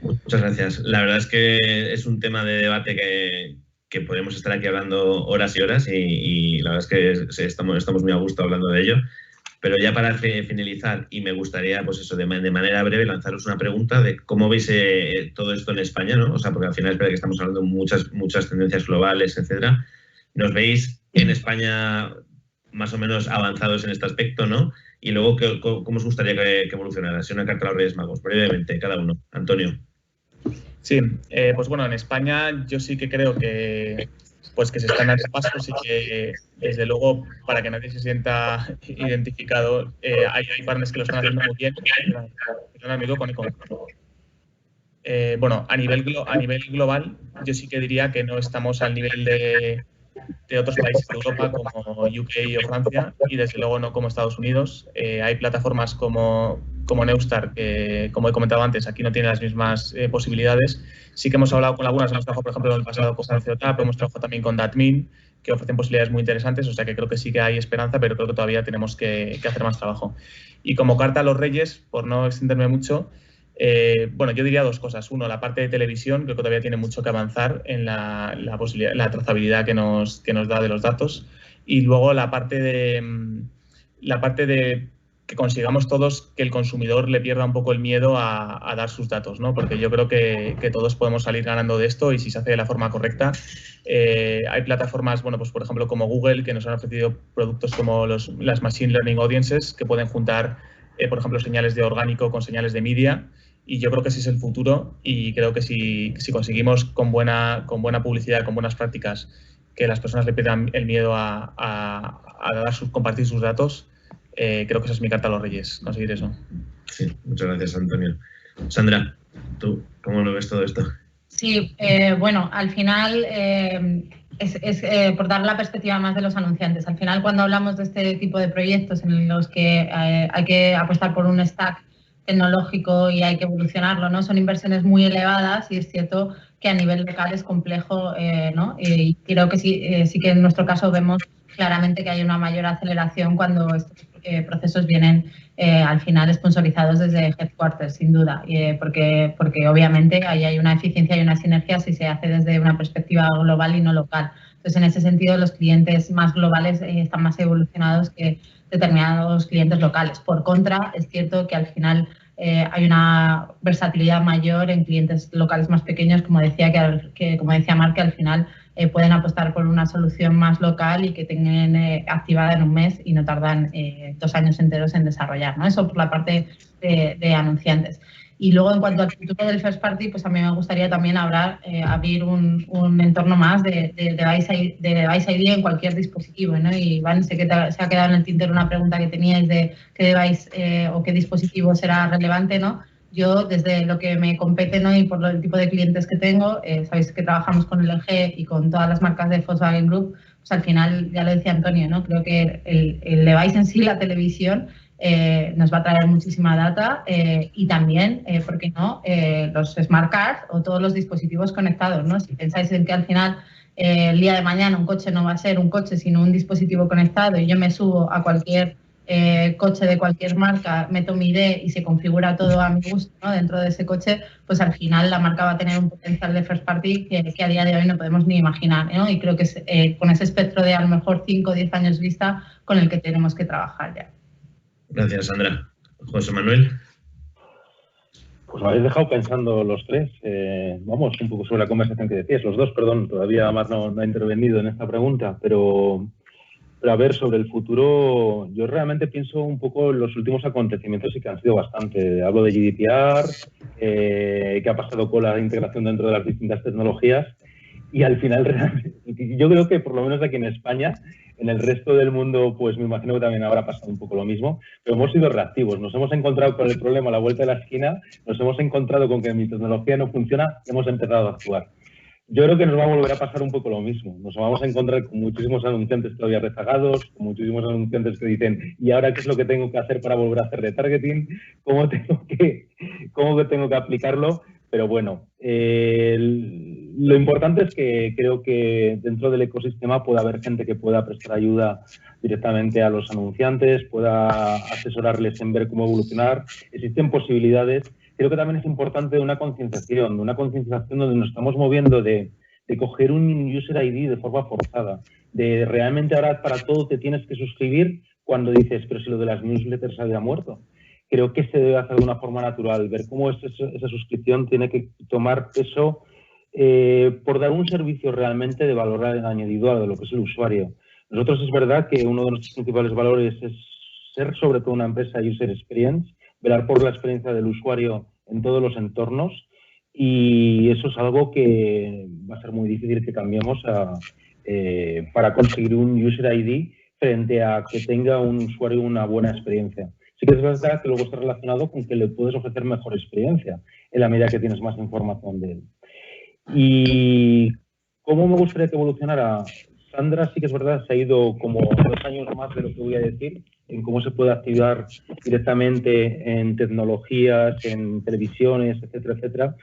Muchas gracias. La verdad es que es un tema de debate que podemos estar aquí hablando horas y horas y la verdad es que estamos muy a gusto hablando de ello. Pero ya para finalizar, y me gustaría, pues eso, de manera breve lanzaros una pregunta de cómo veis todo esto en España, ¿no? O sea, porque al final es verdad que estamos hablando de muchas tendencias globales, etcétera. ¿Nos veis en España más o menos avanzados en este aspecto, no? Y luego, ¿cómo os gustaría que evolucionara? Si una carta a los Reyes Magos, brevemente, cada uno. Antonio. Sí, pues bueno, en España yo sí que creo que se están dando pasos y que, desde luego, para que nadie se sienta identificado, hay partners que lo están haciendo muy bien. Bueno, a nivel global, yo sí que diría que no estamos al nivel de otros países de Europa como UK o Francia y desde luego no como Estados Unidos. Hay plataformas como Neustar que, como he comentado antes, aquí no tiene las mismas posibilidades. Sí que hemos hablado con algunas, hemos trabajado por ejemplo en el pasado con CeoTap, hemos trabajado también con Datmin, que ofrecen posibilidades muy interesantes, o sea que creo que sí que hay esperanza, pero creo que todavía tenemos que hacer más trabajo. Y como carta a los Reyes, por no extenderme mucho, bueno, yo diría dos cosas. Uno, la parte de televisión, creo que todavía tiene mucho que avanzar en la trazabilidad que nos da de los datos. Y luego la parte de que consigamos todos que el consumidor le pierda un poco el miedo a dar sus datos, ¿no? Porque yo creo que todos podemos salir ganando de esto y si se hace de la forma correcta. Hay plataformas, bueno, pues por ejemplo como Google, que nos han ofrecido productos como las Machine Learning Audiences, que pueden juntar, por ejemplo, señales de orgánico con señales de media. Y yo creo que ese es el futuro y creo que si conseguimos con buena publicidad, con buenas prácticas, que las personas le pierdan el miedo a compartir sus datos, creo que esa es mi carta a los Reyes, conseguir eso. Sí, muchas gracias, Antonio. Sandra, ¿tú cómo lo ves todo esto? Sí, bueno, al final es por dar la perspectiva más de los anunciantes. Al final, cuando hablamos de este tipo de proyectos en los que hay que apostar por un stack tecnológico y hay que evolucionarlo, ¿no? Son inversiones muy elevadas y es cierto que a nivel local es complejo, ¿no? Y creo que sí que en nuestro caso vemos claramente que hay una mayor aceleración cuando estos procesos vienen al final sponsorizados desde headquarters, sin duda, porque obviamente ahí hay una eficiencia y una sinergia si se hace desde una perspectiva global y no local. Entonces, en ese sentido, los clientes más globales están más evolucionados que determinados clientes locales. Por contra, es cierto que al final hay una versatilidad mayor en clientes locales más pequeños, como decía Marc, que al final pueden apostar por una solución más local y que tengan activada en un mes y no tardan 2 años enteros en desarrollar, ¿no? Eso por la parte de anunciantes. Y luego, en cuanto al futuro del First Party, pues a mí me gustaría también abrir un entorno más de Device ID en cualquier dispositivo, ¿no? Y Iván, sé que se ha quedado en el tintero una pregunta que teníais de qué device o qué dispositivo será relevante, ¿no? Yo, desde lo que me compete, ¿no? Y por el tipo de clientes que tengo, sabéis que trabajamos con el LG y con todas las marcas de Volkswagen Group, pues al final, ya lo decía Antonio, ¿no? Creo que el device en sí, la televisión, nos va a traer muchísima data y también, ¿por qué no?, los smart cards o todos los dispositivos conectados, ¿no? Si pensáis en que al final el día de mañana un coche no va a ser un coche sino un dispositivo conectado y yo me subo a cualquier coche de cualquier marca, meto mi ID y se configura todo a mi gusto, ¿no? Dentro de ese coche, pues al final la marca va a tener un potencial de first party que a día de hoy no podemos ni imaginar, ¿no? Y creo que es con ese espectro de a lo mejor 5 o 10 años vista con el que tenemos que trabajar ya. Gracias, Sandra. José Manuel. Pues me habéis dejado pensando los tres. Vamos un poco sobre la conversación que decías. Los dos, perdón, todavía más no ha intervenido en esta pregunta, pero a ver, sobre el futuro, yo realmente pienso un poco en los últimos acontecimientos y que han sido bastante. Hablo de GDPR, qué ha pasado con la integración dentro de las distintas tecnologías y al final realmente, yo creo que por lo menos aquí en España, en el resto del mundo, pues me imagino que también habrá pasado un poco lo mismo, pero hemos sido reactivos, nos hemos encontrado con el problema a la vuelta de la esquina, nos hemos encontrado con que mi tecnología no funciona y hemos empezado a actuar. Yo creo que nos va a volver a pasar un poco lo mismo. Nos vamos a encontrar con muchísimos anunciantes todavía rezagados, con muchísimos anunciantes que dicen, ¿y ahora qué es lo que tengo que hacer para volver a hacer retargeting? ¿Cómo tengo que aplicarlo? Pero bueno, lo importante es que creo que dentro del ecosistema pueda haber gente que pueda prestar ayuda directamente a los anunciantes, pueda asesorarles en ver cómo evolucionar. Existen posibilidades. Creo que también es importante una concienciación donde nos estamos moviendo de coger un user ID de forma forzada, de realmente ahora para todo te tienes que suscribir cuando dices, pero si lo de las newsletters había muerto. Creo que se debe hacer de una forma natural, ver cómo esa suscripción tiene que tomar peso por dar un servicio realmente de valor añadido a lo que es el usuario. Nosotros es verdad que uno de nuestros principales valores es ser sobre todo una empresa user experience, velar por la experiencia del usuario en todos los entornos y eso es algo que va a ser muy difícil que cambiemos para conseguir un user ID frente a que tenga un usuario una buena experiencia. Sí que es verdad que luego está relacionado con que le puedes ofrecer mejor experiencia en la medida que tienes más información de él. ¿Y cómo me gustaría que evolucionara? Sandra sí que es verdad, se ha ido como 2 años más de lo que voy a decir, en cómo se puede activar directamente en tecnologías, en televisiones, etcétera, etcétera.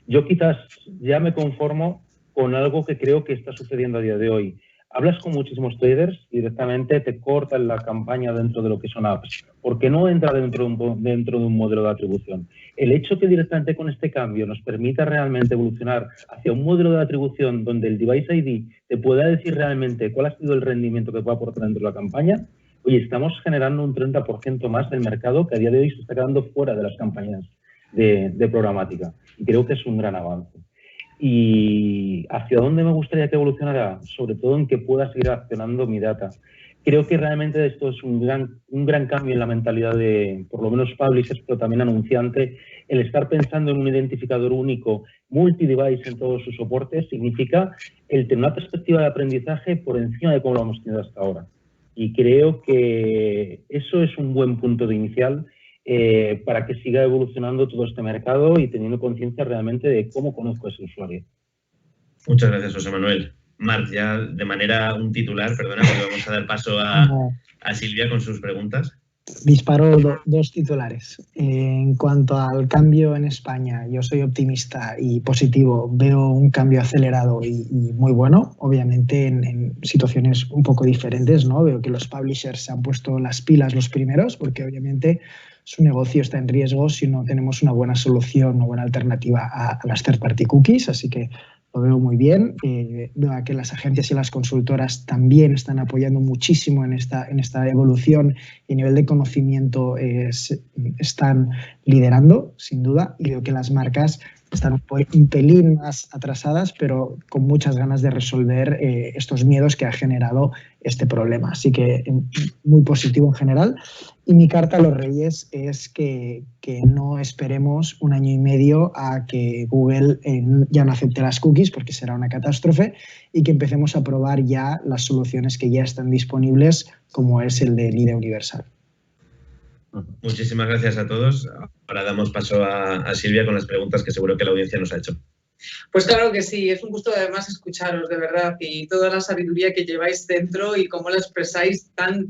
Yo quizás ya me conformo con algo que creo que está sucediendo a día de hoy. Hablas con muchísimos traders y directamente te cortan la campaña dentro de lo que son apps, porque no entra dentro de un modelo de atribución. El hecho que directamente con este cambio nos permita realmente evolucionar hacia un modelo de atribución donde el device ID te pueda decir realmente cuál ha sido el rendimiento que puede aportar dentro de la campaña, oye, estamos generando un 30% más del mercado que a día de hoy se está quedando fuera de las campañas de programática. Y creo que es un gran avance. ¿Y hacia dónde me gustaría que evolucionara? Sobre todo en que pueda seguir accionando mi data. Creo que realmente esto es un gran cambio en la mentalidad de, por lo menos, publishers, pero también anunciante. El estar pensando en un identificador único, multi-device en todos sus soportes, significa el tener una perspectiva de aprendizaje por encima de cómo lo hemos tenido hasta ahora. Y creo que eso es un buen punto de inicial para que siga evolucionando todo este mercado y teniendo conciencia realmente de cómo conozco a ese usuario. Muchas gracias, José Manuel. Marc, ya de manera un titular, perdona, porque vamos a dar paso a Silvia con sus preguntas. Disparo 2 titulares. En cuanto al cambio en España, yo soy optimista y positivo. Veo un cambio acelerado y muy bueno, obviamente en situaciones un poco diferentes, ¿no? Veo que los publishers se han puesto las pilas los primeros, porque obviamente su negocio está en riesgo si no tenemos una buena solución, una buena alternativa a las third-party cookies, así que lo veo muy bien. Veo que las agencias y las consultoras también están apoyando muchísimo en esta evolución y a nivel de conocimiento están liderando, sin duda, y veo que las marcas están un pelín más atrasadas, pero con muchas ganas de resolver estos miedos que ha generado este problema. Así que muy positivo en general. Y mi carta a los Reyes es que no esperemos 1 año y medio a que Google ya no acepte las cookies, porque será una catástrofe, y que empecemos a probar ya las soluciones que ya están disponibles, como es el de ID universal. Muchísimas gracias a todos. Ahora damos paso a Silvia con las preguntas que seguro que la audiencia nos ha hecho. Pues claro que sí, es un gusto además escucharos, de verdad, y toda la sabiduría que lleváis dentro y cómo la expresáis tan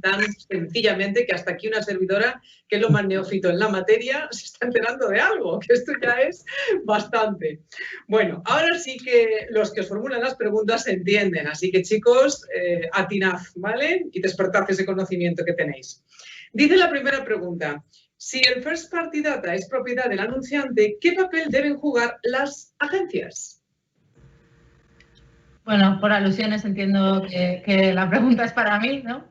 sencillamente que hasta aquí una servidora, que es lo más neófito en la materia, se está enterando de algo, que esto ya es bastante. Bueno, ahora sí que los que os formulan las preguntas se entienden, así que chicos, atinad, ¿vale? Y despertad ese conocimiento que tenéis. Dice la primera pregunta: si el First Party Data es propiedad del anunciante, ¿qué papel deben jugar las agencias? Bueno, por alusiones entiendo que la pregunta es para mí, ¿no?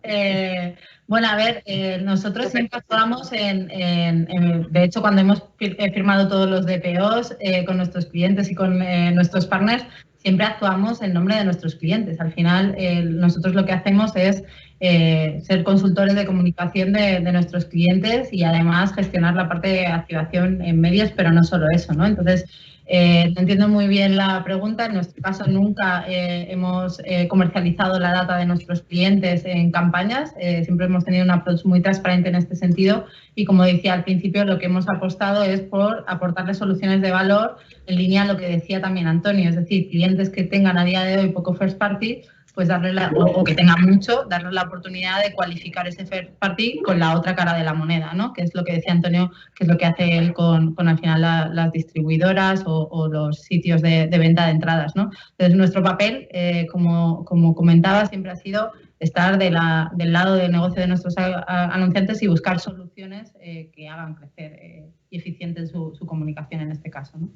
Bueno, a ver, nosotros siempre actuamos de hecho, cuando hemos firmado todos los DPOs con nuestros clientes y con nuestros partners, siempre actuamos en nombre de nuestros clientes. Al final, nosotros lo que hacemos es ser consultores de comunicación de nuestros clientes y además gestionar la parte de activación en medios, pero no solo eso, ¿no? Entonces, entiendo muy bien la pregunta. En nuestro caso, nunca hemos comercializado la data de nuestros clientes en campañas. Siempre hemos tenido un approach muy transparente en este sentido y, como decía al principio, lo que hemos apostado es por aportarles soluciones de valor en línea a lo que decía también Antonio, es decir, clientes que tengan a día de hoy poco first party, pues darle o que tengan mucho, darles la oportunidad de cualificar ese first party con la otra cara de la moneda, ¿no? Que es lo que decía Antonio, que es lo que hace él con al final las distribuidoras o los sitios de venta de entradas, ¿no? Entonces, nuestro papel, como comentaba, siempre ha sido estar del lado del negocio de nuestros anunciantes y buscar soluciones que hagan crecer y eficiente su comunicación en este caso, ¿no?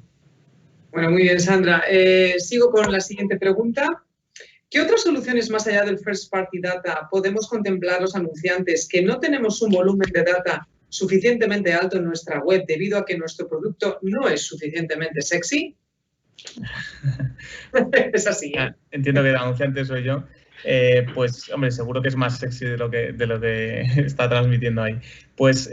Bueno, muy bien, Sandra. Sigo con la siguiente pregunta. ¿Qué otras soluciones más allá del First Party Data podemos contemplar los anunciantes que no tenemos un volumen de data suficientemente alto en nuestra web debido a que nuestro producto no es suficientemente sexy? Es así. Entiendo que el anunciante soy yo. Pues, hombre, seguro que es más sexy de lo que está transmitiendo ahí. Pues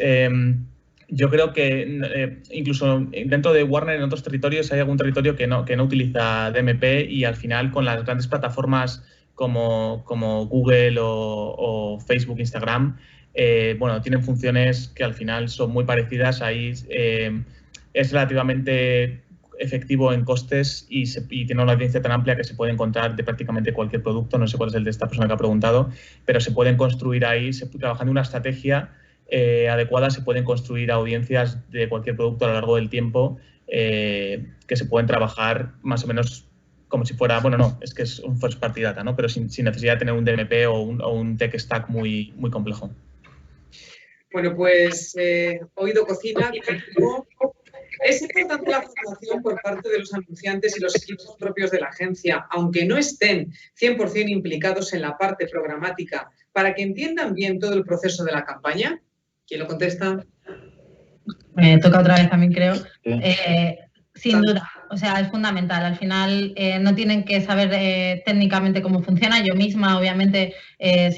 yo creo que incluso dentro de Warner, en otros territorios, hay algún territorio que no utiliza DMP y al final con las grandes plataformas como Google o Facebook, Instagram, bueno, tienen funciones que al final son muy parecidas. Ahí es relativamente efectivo en costes y tiene una audiencia tan amplia que se puede encontrar de prácticamente cualquier producto. No sé cuál es el de esta persona que ha preguntado, pero se pueden construir ahí, trabajando una estrategia adecuada, se pueden construir audiencias de cualquier producto a lo largo del tiempo que se pueden trabajar más o menos como si fuera, bueno, no, es que es un first party data, ¿no? Pero sin necesidad de tener un DMP o un tech stack muy complejo. Bueno, pues oído cocina. Es importante la formación por parte de los anunciantes y los equipos propios de la agencia, aunque no estén 100% implicados en la parte programática, para que entiendan bien todo el proceso de la campaña. ¿Quién lo contesta? Me toca otra vez también, creo. Sin duda, o sea, es fundamental. Al final no tienen que saber técnicamente cómo funciona. Yo misma, obviamente,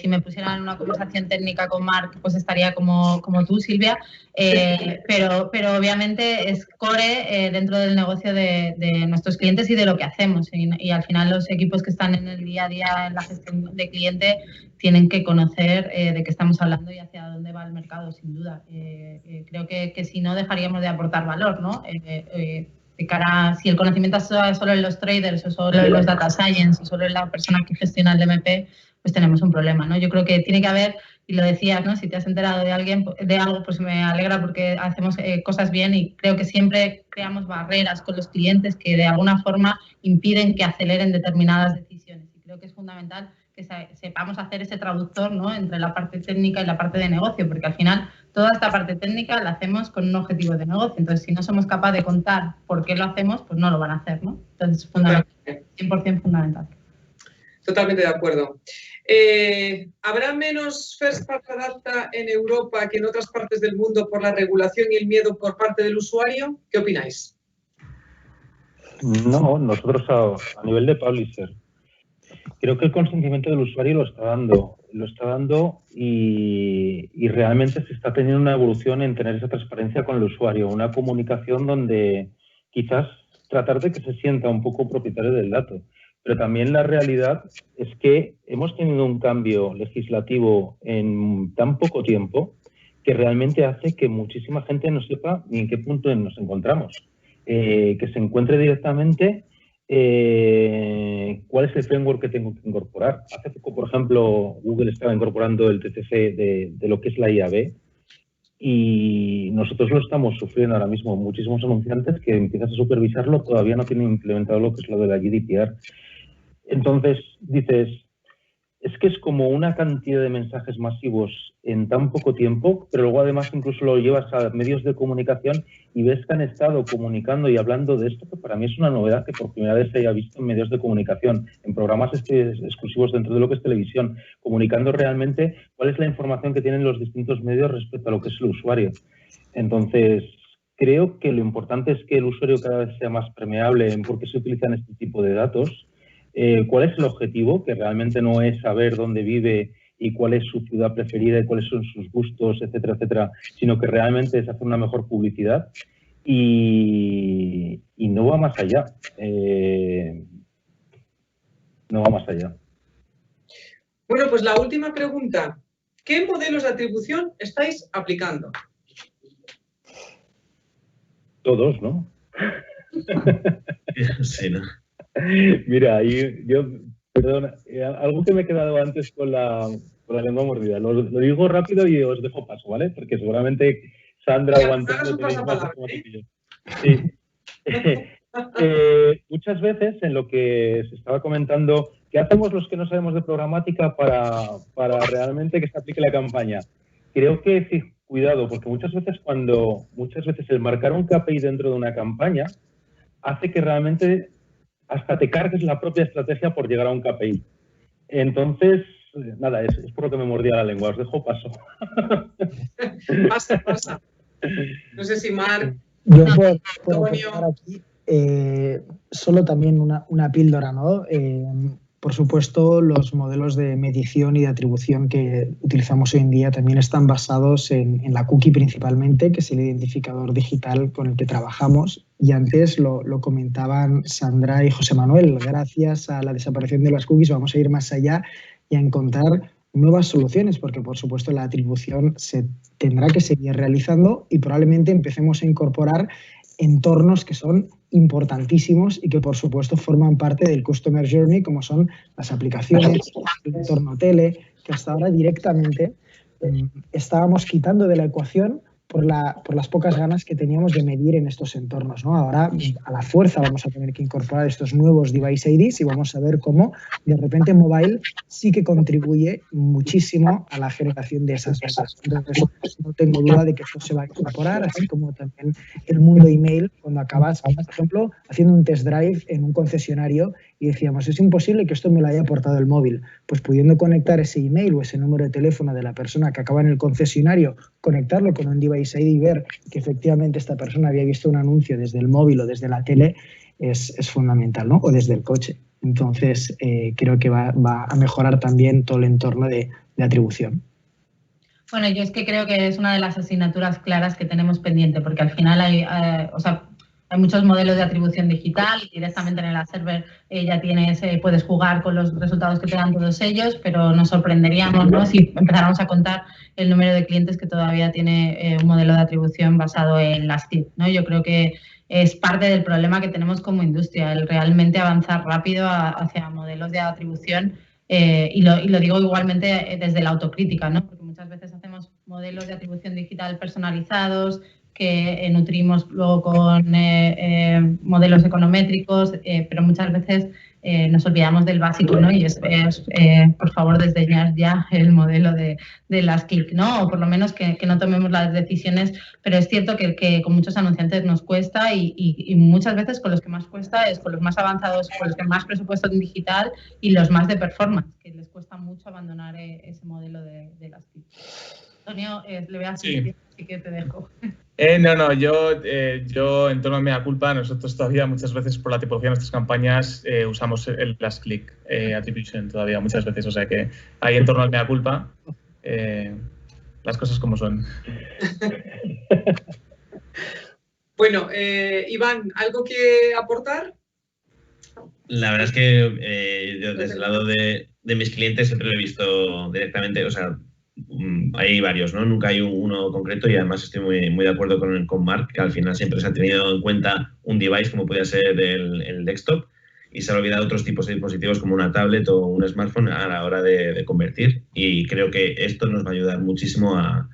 si me pusieran en una conversación técnica con Marc, pues estaría como tú, Silvia. Pero obviamente es core dentro del negocio de nuestros clientes y de lo que hacemos. Y al final los equipos que están en el día a día en la gestión de cliente tienen que conocer de qué estamos hablando y hacia dónde va el mercado, sin duda. Creo que si no, dejaríamos de aportar valor, ¿no? De cara a, si el conocimiento está solo en los traders o solo en los data science o solo en la persona que gestiona el DMP, pues tenemos un problema, ¿no? Yo creo que tiene que haber, y lo decías, ¿no? Si te has enterado de algo, pues me alegra porque hacemos cosas bien y creo que siempre creamos barreras con los clientes que de alguna forma impiden que aceleren determinadas decisiones. Y creo que es fundamental que sepamos hacer ese traductor, ¿no? Entre la parte técnica y la parte de negocio, porque al final toda esta parte técnica la hacemos con un objetivo de negocio. Entonces, si no somos capaces de contar por qué lo hacemos, pues no lo van a hacer, ¿no? Entonces, es fundamental, 100% fundamental. Totalmente de acuerdo. ¿Habrá menos First Party Data en Europa que en otras partes del mundo por la regulación y el miedo por parte del usuario? ¿Qué opináis? No, nosotros a nivel de publisher, creo que el consentimiento del usuario lo está dando y realmente se está teniendo una evolución en tener esa transparencia con el usuario, una comunicación donde quizás tratar de que se sienta un poco propietario del dato. Pero también la realidad es que hemos tenido un cambio legislativo en tan poco tiempo que realmente hace que muchísima gente no sepa ni en qué punto nos encontramos. Que se encuentre directamente ¿Cuál es el framework que tengo que incorporar? Hace poco, por ejemplo, Google estaba incorporando el TCC de lo que es la IAB y nosotros lo estamos sufriendo ahora mismo. Muchísimos anunciantes que empiezas a supervisarlo todavía no tienen implementado lo que es lo de la GDPR. Entonces, dices, es que es como una cantidad de mensajes masivos en tan poco tiempo, pero luego además incluso lo llevas a medios de comunicación y ves que han estado comunicando y hablando de esto, que para mí es una novedad que por primera vez se haya visto en medios de comunicación, en programas exclusivos dentro de lo que es televisión, comunicando realmente cuál es la información que tienen los distintos medios respecto a lo que es el usuario. Entonces, creo que lo importante es que el usuario cada vez sea más permeable en por qué se utilizan este tipo de datos. ¿Cuál es el objetivo? Que realmente no es saber dónde vive y cuál es su ciudad preferida y cuáles son sus gustos, etcétera, etcétera, sino que realmente es hacer una mejor publicidad y no va más allá. No va más allá. Bueno, pues la última pregunta. ¿Qué modelos de atribución estáis aplicando? Todos, ¿no? Sí, ¿no? Mira, yo perdona, algo que me he quedado antes con la lengua mordida. Lo digo rápido y os dejo paso, ¿vale? Porque seguramente Sandra o Antonio tenéis más información que yo. Sí. Muchas veces en lo que se estaba comentando, ¿qué hacemos los que no sabemos de programática para realmente que se aplique la campaña? Creo que sí, cuidado, porque muchas veces el marcar un KPI dentro de una campaña hace que realmente hasta te cargues la propia estrategia por llegar a un KPI. Entonces, nada, es por lo que me mordía la lengua. Os dejo paso. Pasa. No sé si Marc... Yo puedo comentar aquí solo también una píldora, ¿no? Por supuesto, los modelos de medición y de atribución que utilizamos hoy en día también están basados en la cookie principalmente, que es el identificador digital con el que trabajamos. Y antes lo comentaban Sandra y José Manuel. Gracias a la desaparición de las cookies vamos a ir más allá y a encontrar nuevas soluciones, porque por supuesto la atribución se tendrá que seguir realizando y probablemente empecemos a incorporar entornos que son importantísimos y que por supuesto forman parte del Customer Journey, como son las aplicaciones, el entorno tele, que hasta ahora directamente estábamos quitando de la ecuación por las pocas ganas que teníamos de medir en estos entornos, ¿no? Ahora a la fuerza vamos a tener que incorporar estos nuevos device IDs y vamos a ver cómo de repente mobile sí que contribuye muchísimo a la generación de esas ventas. Entonces no tengo duda de que esto se va a incorporar, así como también el mundo email, cuando acabas, por ejemplo, haciendo un test drive en un concesionario y decíamos, es imposible que esto me lo haya aportado el móvil. Pues pudiendo conectar ese email o ese número de teléfono de la persona que acaba en el concesionario, conectarlo con un device ID y ver que efectivamente esta persona había visto un anuncio desde el móvil o desde la tele es fundamental, ¿no? O desde el coche. Entonces, creo que va a mejorar también todo el entorno de atribución. Bueno, yo es que creo que es una de las asignaturas claras que tenemos pendiente, porque al final hay muchos modelos de atribución digital, directamente en el ad server ya puedes jugar con los resultados que te dan todos ellos, pero nos sorprenderíamos, ¿no?, si empezáramos a contar el número de clientes que todavía tiene un modelo de atribución basado en las TIC, ¿no? Yo creo que es parte del problema que tenemos como industria, el realmente avanzar rápido hacia modelos de atribución y lo digo igualmente desde la autocrítica, ¿no? Porque muchas veces hacemos modelos de atribución digital personalizados, que nutrimos luego con modelos econométricos, pero muchas veces nos olvidamos del básico, ¿no? Y es por favor, desdeñar ya el modelo de las click, ¿no? O por lo menos que no tomemos las decisiones, pero es cierto que con muchos anunciantes nos cuesta y muchas veces con los que más cuesta es con los más avanzados, con los que más presupuesto en digital y los más de performance, que les cuesta mucho abandonar ese modelo de las click. Antonio, le voy a decir, así que te dejo. No, yo en torno a mea culpa, nosotros todavía muchas veces por la tipología de nuestras campañas usamos el last click attribution todavía muchas veces, o sea que ahí en torno al mea culpa las cosas como son. Bueno, Iván, ¿algo que aportar? La verdad es que yo desde el lado de mis clientes siempre lo he visto directamente, o sea, hay varios, ¿no? Nunca hay uno concreto y además estoy muy de acuerdo con Marc, que al final siempre se ha tenido en cuenta un device como podría ser el desktop. y se ha olvidado otros tipos de dispositivos como una tablet o un smartphone a la hora de convertir. Y creo que esto nos va a ayudar muchísimo a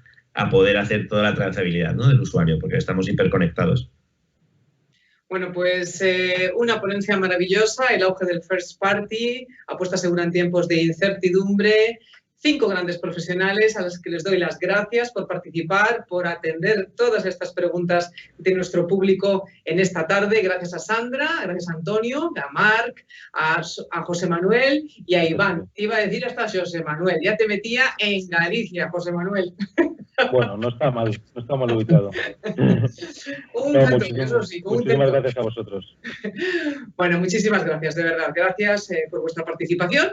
poder hacer toda la trazabilidad, ¿no?, del usuario, porque estamos hiperconectados. Bueno, pues una ponencia maravillosa, el auge del first party, apuesta segura en tiempos de incertidumbre, 5 grandes profesionales a los que les doy las gracias por participar, por atender todas estas preguntas de nuestro público en esta tarde. Gracias a Sandra, gracias a Antonio, a Marc, a José Manuel y a Iván. Iba a decir hasta José Manuel, ya te metía en Galicia, José Manuel. Bueno, no está mal ubicado. Muchísimas gracias a vosotros. Bueno, muchísimas gracias, de verdad. Gracias por vuestra participación.